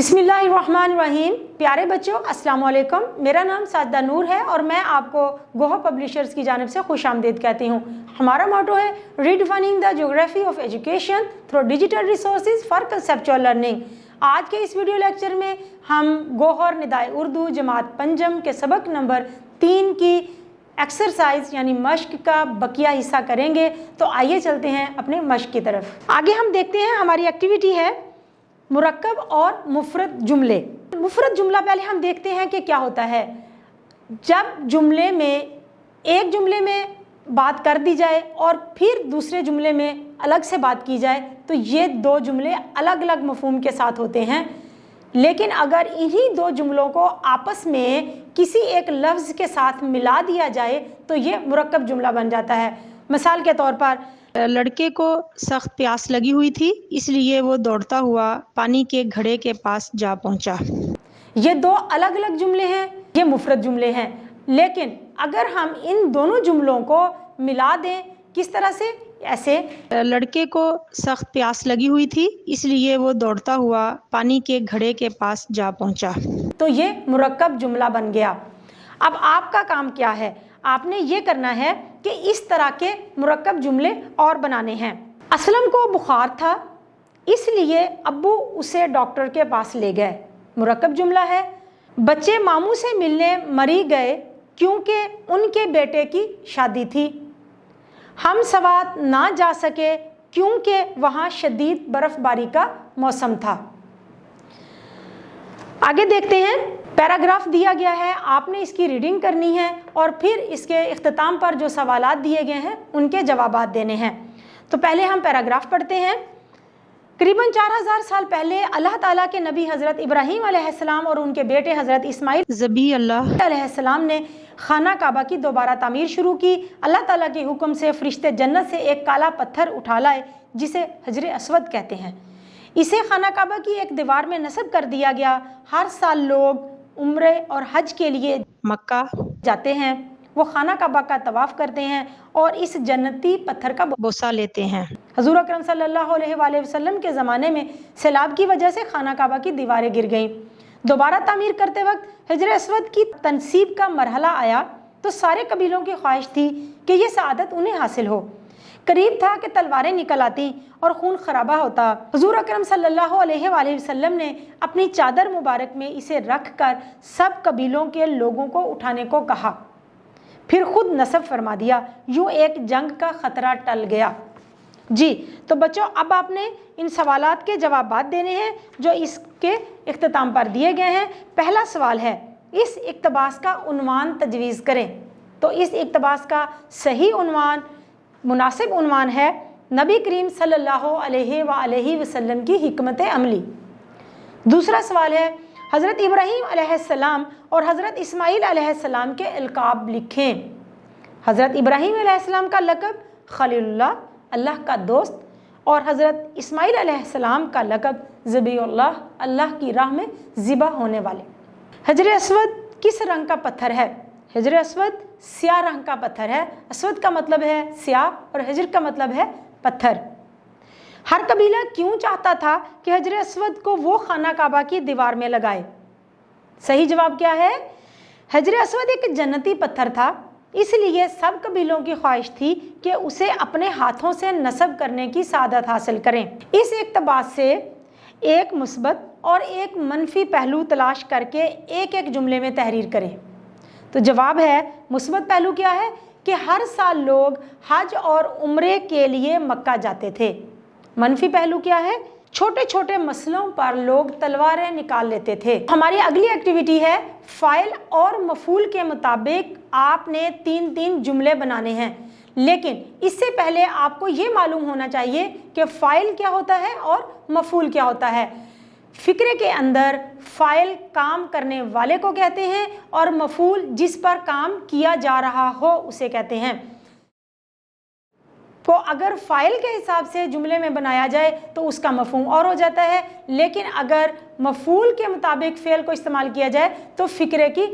बिस्मिल्लाहिर्रहमानिर्रहीम। प्यारे बच्चों, अस्सलाम वालेकुम। मेरा नाम साजिदा नूर है और मैं आपको गोहो पब्लिशर्स की जानिब से खुश आमदीद कहती हूँ। हमारा मोटो है redefining the geography of education through digital resources for conceptual learning. आज के इस वीडियो लेक्चर में हम गोहर निदाए उर्दू जमात पंजम के सबक नंबर 3 की एक्सरसाइज यानी मश्क का बकिया हिस्सा करेंगे। तो आइए चलते हैं अपने मश्क की तरफ। आगे हम देखते हैं, हमारी एक्टिविटी है मुरक्कब और मुफरद जुमले। मुफरद जुमला पहले हम देखते हैं कि क्या होता है। जब जुमले में एक जुमले में बात कर दी जाए और फिर दूसरे जुमले में अलग से बात की जाए तो ये दो जुमले अलग अलग मफहूम के साथ होते हैं। लेकिन अगर इन्हीं दो जुमलों को आपस में किसी एक लफ्ज़ के साथ मिला दिया जाए तो ये मुरक्कब जुमला बन जाता है। मिसाल के तौर पर, लड़के को सख्त प्यास लगी हुई थी, इसलिए वो दौड़ता हुआ पानी के घड़े के पास जा पहुंचा। ये दो अलग अलग जुमले हैं, ये मुफरद जुमले हैं। लेकिन अगर हम इन दोनों जुमलों को मिला दें, किस तरह से? ऐसे, लड़के को सख्त प्यास लगी हुई थी, इसलिए वो दौड़ता हुआ पानी के घड़े के पास जा पहुंचा। तो ये मुरक्कब जुमला बन गया। अब आपका काम क्या है? आपने ये करना है कि इस तरह के मुरक्कब जुमले और बनाने हैं। असलम को बुखार था, इसलिए अब्बू उसे डॉक्टर के पास ले गए। मुरक्कब जुमला है। बच्चे मामू से मिलने मरी गए क्योंकि उनके बेटे की शादी थी। हम सवात ना जा सके क्योंकि वहाँ शदीद बर्फबारी का मौसम था। आगे देखते हैं, पैराग्राफ दिया गया है, आपने इसकी रीडिंग करनी है और फिर इसके इख्तिताम पर जो सवालात दिए गए हैं उनके जवाबात देने हैं। तो पहले हम पैराग्राफ पढ़ते हैं। करीबन 4000 साल पहले अल्लाह ताला के नबी हज़रत इब्राहीम अलैहिस्सलाम और उनके बेटे हज़रत इस्माइल ज़बी अल्लाह अलैहिस्सलाम ने खाना काबा की दोबारा तामीर शुरू की। अल्लाह ताला के हुक्म से फरिश्ते जन्नत से एक काला पत्थर उठा लाए जिसे हजर अस्वद कहते हैं। इसे खाना काबा की एक दीवार में नस्ब कर दिया गया। हर साल लोग उम्रे और हज के लिए मक्का जाते हैं, वो खाना काबा का तवाफ़ करते हैं और इस जन्नती पत्थर का बोसा लेते हैं। हजूर अकरम सल्लल्लाहु अलैहि वसल्लम के ज़माने में सैलाब की वजह से खाना काबा की दीवारें गिर गईं। दोबारा तामीर करते वक्त हजर अस्वद की तनसीब का मरहला आया तो सारे कबीलों की ख्वाहिश थी कि ये सआदत उन्हें हासिल हो। करीब था कि तलवारें निकल आती और खून खराबा होता। हुजूर अकरम सल्लल्लाहु अलैहि वसल्लम ने अपनी चादर मुबारक में इसे रख कर सब कबीलों के लोगों को उठाने को कहा, फिर खुद नस्ब फरमा दिया। यूँ एक जंग का ख़तरा टल गया। जी, तो बच्चों, अब आपने इन सवालात के जवाबात देने हैं जो इसके इख्तिताम पर दिए गए हैं। पहला सवाल है, इस इक़्तिबास का उन्वान तजवीज़ करें। तो इस इक़्तिबास का सही उन्वान, मुनासिब उन्वान है नबी करीम सल्लल्लाहु अलैहि वसल्लम की हिकमत अमली। दूसरा सवाल है, हज़रत इब्राहीम अलैहिस्सलाम और हज़रत इस्माईल अलैहिस्सलाम के अलकाब लिखें। हज़रत इब्राहीम अलैहिस्सलाम का लक़ब खलीलुल्लाह, अल्लाह का दोस्त, और हज़रत इस्माईल अलैहिस्सलाम का लक़ब ज़बीउल्लाह, अल्लाह की राह में ज़िबा होने वाले। हजर अस्वद किस रंग का पत्थर है? हजर अस्वद स्याह रंग का पत्थर है। अस्वद का मतलब है स्याह और हजर का मतलब है पत्थर। हर कबीला क्यों चाहता था कि हजर अस्वद को वो खाना काबा की दीवार में लगाए? सही जवाब क्या है? हजर अस्वद एक जन्नती पत्थर था, इसलिए सब कबीलों की ख्वाहिश थी कि उसे अपने हाथों से नस्ब करने की सादत हासिल करें। इस इक़्तिबास से एक मुस्बत और एक मनफी पहलू तलाश करके एक एक जुमले में तहरीर करें। तो जवाब है, मुस्बत पहलू क्या है कि हर साल लोग हज और उम्रे के लिए मक्का जाते थे। मनफी पहलू क्या है? छोटे छोटे मसलों पर लोग तलवारें निकाल लेते थे। हमारी अगली एक्टिविटी है, फ़ाइल और मफ़ूल के मुताबिक आपने 3-3 जुमले बनाने हैं। लेकिन इससे पहले आपको ये मालूम होना चाहिए कि फ़ाइल क्या होता है और मफ़ूल क्या होता है। फ़िक्रे के अंदर फ़ाइल काम करने वाले को कहते हैं और मफ़ूल जिस पर काम किया जा रहा हो उसे कहते हैं। तो अगर फ़ाइल के हिसाब से जुमले में बनाया जाए तो उसका मफ़हूम और हो जाता है, लेकिन अगर मफ़ूल के मुताबिक फ़ेल को इस्तेमाल किया जाए तो फ़िक्रे की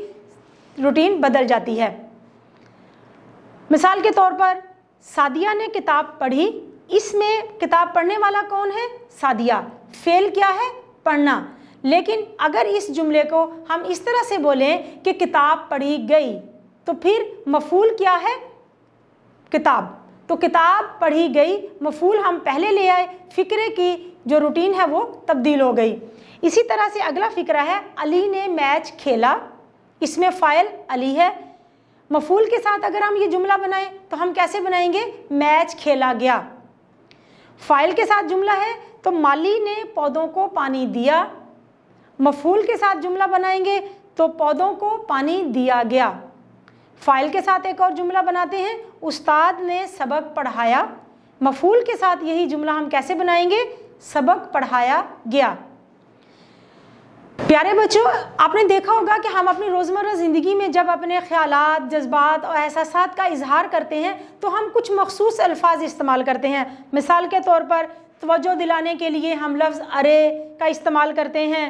रूटीन बदल जाती है। मिसाल के तौर पर, सादिया ने किताब पढ़ी। इसमें किताब पढ़ने वाला कौन है? सादिया। फ़ेल क्या है? पढ़ना। لیکن اگر اس جملے کو ہم اس طرح سے بولیں کہ کتاب پڑھی گئی تو پھر مفعول کیا ہے؟ کتاب. تو کتاب پڑھی گئی مفعول ہم پہلے لے آئے، فقرے کی جو روٹین ہے وہ تبدیل ہو گئی. اسی طرح سے اگلا فقرہ ہے علی نے میچ کھیلا. اس میں فاعل علی ہے. مفعول کے ساتھ اگر ہم یہ جملہ بنائیں تو ہم کیسے بنائیں گے؟ میچ کھیلا گیا. فاعل کے ساتھ جملہ ہے تو مالی نے پودوں کو پانی دیا. مفعول کے ساتھ جملہ بنائیں گے تو پودوں کو پانی دیا گیا. فاعل کے ساتھ ایک اور جملہ بناتے ہیں استاد نے سبق پڑھایا. مفعول کے ساتھ یہی جملہ ہم کیسے بنائیں گے؟ سبق پڑھایا گیا. پیارے بچوں، آپ نے دیکھا ہوگا کہ ہم اپنی روزمرہ زندگی میں جب اپنے خیالات، جذبات اور احساسات کا اظہار کرتے ہیں تو ہم کچھ مخصوص الفاظ استعمال کرتے ہیں. مثال کے طور پر توجہ دلانے کے لیے ہم لفظ ارے کا استعمال کرتے ہیں.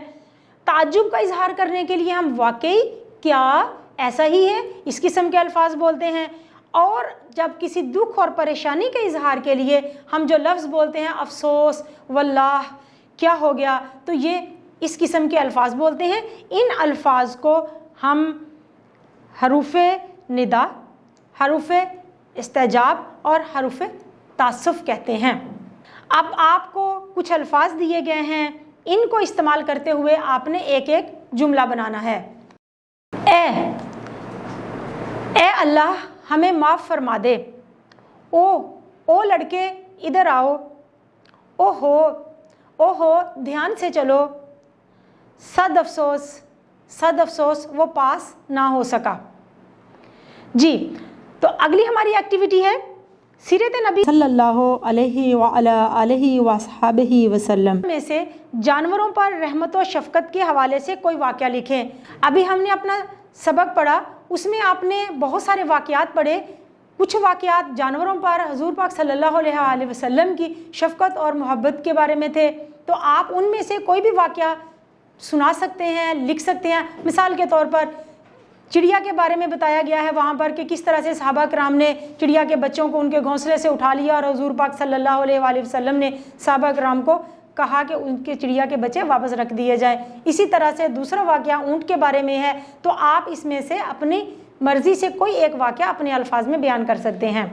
تعجب کا اظہار کرنے کے لیے ہم واقعی، کیا، ایسا ہی ہے، اس قسم کے الفاظ بولتے ہیں. اور جب کسی دکھ اور پریشانی کے اظہار کے لیے ہم جو لفظ بولتے ہیں افسوس، واللہ، کیا ہو گیا، تو یہ اس قسم کے الفاظ بولتے ہیں. ان الفاظ کو ہم حروف ندا، حروف استعجاب اور حروف تعسف کہتے ہیں. اب آپ کو کچھ الفاظ دیے گئے ہیں، ان کو استعمال کرتے ہوئے آپ نے ایک ایک جملہ بنانا ہے. اے اللہ ہمیں معاف فرما دے. او لڑکے ادھر آؤ. او ہو دھیان سے چلو. صد افسوس وہ پاس نہ ہو سکا. جی، تو اگلی ہماری ایکٹیویٹی ہے سیرت نبی صلی اللہ علیہ وعلی آلہ وصحبہ وسلم میں سے جانوروں پر رحمت و شفقت کے حوالے سے کوئی واقعہ لکھیں. ابھی ہم نے اپنا سبق پڑھا، اس میں آپ نے بہت سارے واقعات پڑھے. کچھ واقعات جانوروں پر حضور پاک صلی اللہ علیہ وسلم کی شفقت اور محبت کے بارے میں تھے. تو آپ ان میں سے کوئی بھی واقعہ سنا سکتے ہیں، لکھ سکتے ہیں. مثال کے طور پر چڑیا کے بارے میں بتایا گیا ہے وہاں پر کہ کس طرح سے صحابہ کرام نے چڑیا کے بچوں کو ان کے گھونسلے سے اٹھا لیا اور حضور پاک صلی اللہ علیہ وسلم نے صحابہ کرام کو کہا کہ ان کے چڑیا کے بچے واپس رکھ دیے جائیں. اسی طرح سے دوسرا واقعہ اونٹ کے بارے میں ہے. تو آپ اس میں سے اپنی مرضی سے کوئی ایک واقعہ اپنے الفاظ میں بیان کر سکتے ہیں.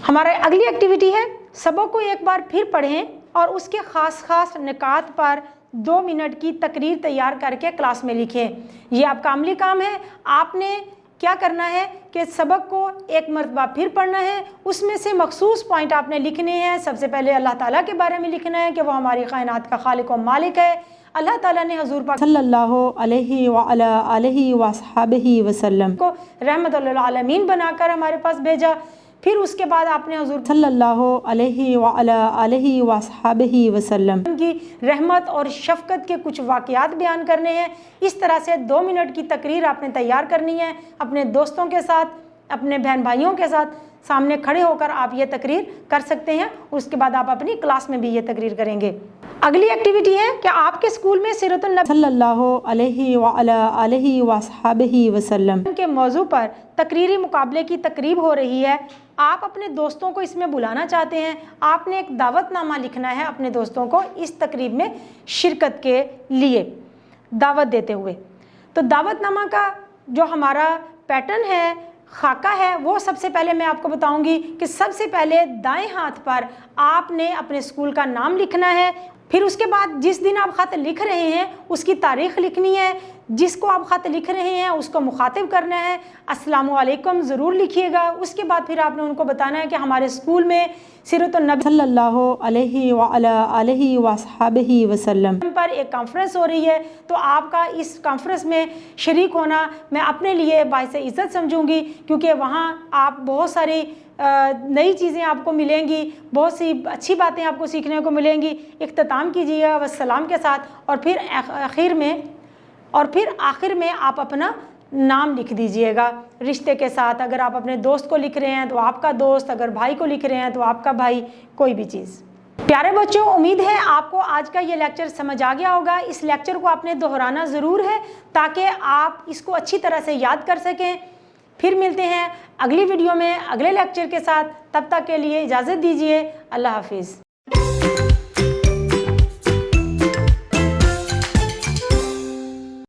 ہمارا اگلی ایکٹیویٹی ہے سبق کو ایک بار پھر پڑھیں اور اس کے خاص نکات پر 2 منٹ کی تقریر تیار کر کے کلاس میں لکھیں. یہ آپ کا عملی کام ہے. آپ نے کیا کرنا ہے کہ سبق کو ایک مرتبہ پھر پڑھنا ہے. اس میں سے مخصوص پوائنٹ آپ نے لکھنے ہیں. سب سے پہلے اللہ تعالیٰ کے بارے میں لکھنا ہے کہ وہ ہماری کائنات کا خالق و مالک ہے. اللہ تعالیٰ نے حضور پاک صلی اللہ علیہ وعلی آلہ وصحبہ وسلم کو رحمت للعالمین بنا کر ہمارے پاس بھیجا. پھر اس کے بعد آپ نے حضور صلی اللہ علیہ وعلی آلہ وصحبہ وسلم کی رحمت اور شفقت کے کچھ واقعات بیان کرنے ہیں. اس طرح سے 2 منٹ کی تقریر آپ نے تیار کرنی ہے. اپنے دوستوں کے ساتھ، اپنے بہن بھائیوں کے ساتھ سامنے کھڑے ہو کر آپ یہ تقریر کر سکتے ہیں. اس کے بعد آپ اپنی کلاس میں بھی یہ تقریر کریں گے. اگلی ایکٹیویٹی ہے کہ آپ کے اسکول میں سیرت النبی صلی اللہ علیہ وعلی آلہ وصحبہ وسلم کے موضوع پر تقریری مقابلے کی تقریب ہو رہی ہے. آپ اپنے دوستوں کو اس میں بلانا چاہتے ہیں. آپ نے ایک دعوت نامہ لکھنا ہے اپنے دوستوں کو اس تقریب میں شرکت کے لیے دعوت دیتے ہوئے. تو دعوت نامہ کا جو ہمارا پیٹرن ہے، خاکہ ہے، وہ سب سے پہلے میں آپ کو بتاؤں گی کہ سب سے پہلے دائیں ہاتھ پر آپ نے اپنے اسکول کا نام لکھنا ہے. پھر اس کے بعد جس دن آپ خط لکھ رہے ہیں اس کی تاریخ لکھنی ہے. جس کو آپ خط لکھ رہے ہیں اس کو مخاطب کرنا ہے. السلام علیکم ضرور لکھیے گا. اس کے بعد پھر آپ نے ان کو بتانا ہے کہ ہمارے اسکول میں سیرت النبی صلی اللہ علیہ وعلی آلہ وصحبہ وسلم پر ایک کانفرنس ہو رہی ہے. تو آپ کا اس کانفرنس میں شریک ہونا میں اپنے لیے باعث عزت سمجھوں گی، کیونکہ وہاں آپ بہت ساری نئی چیزیں آپ کو ملیں گی، بہت سی اچھی باتیں آپ کو سیکھنے کو ملیں گی. اختتام کیجیے گا والسلام کے ساتھ، اور پھر آخر میں آپ اپنا نام لکھ دیجئے گا رشتے کے ساتھ. اگر آپ اپنے دوست کو لکھ رہے ہیں تو آپ کا دوست، اگر بھائی کو لکھ رہے ہیں تو آپ کا بھائی، کوئی بھی چیز. پیارے بچوں، امید ہے آپ کو آج کا یہ لیکچر سمجھ آ گیا ہوگا. اس لیکچر کو آپ نے دہرانا ضرور ہے تاکہ آپ اس کو اچھی طرح سے یاد کر سکیں. پھر ملتے ہیں اگلی ویڈیو میں اگلے لیکچر کے ساتھ. تب تک کے لیے اجازت دیجیے. اللہ حافظ.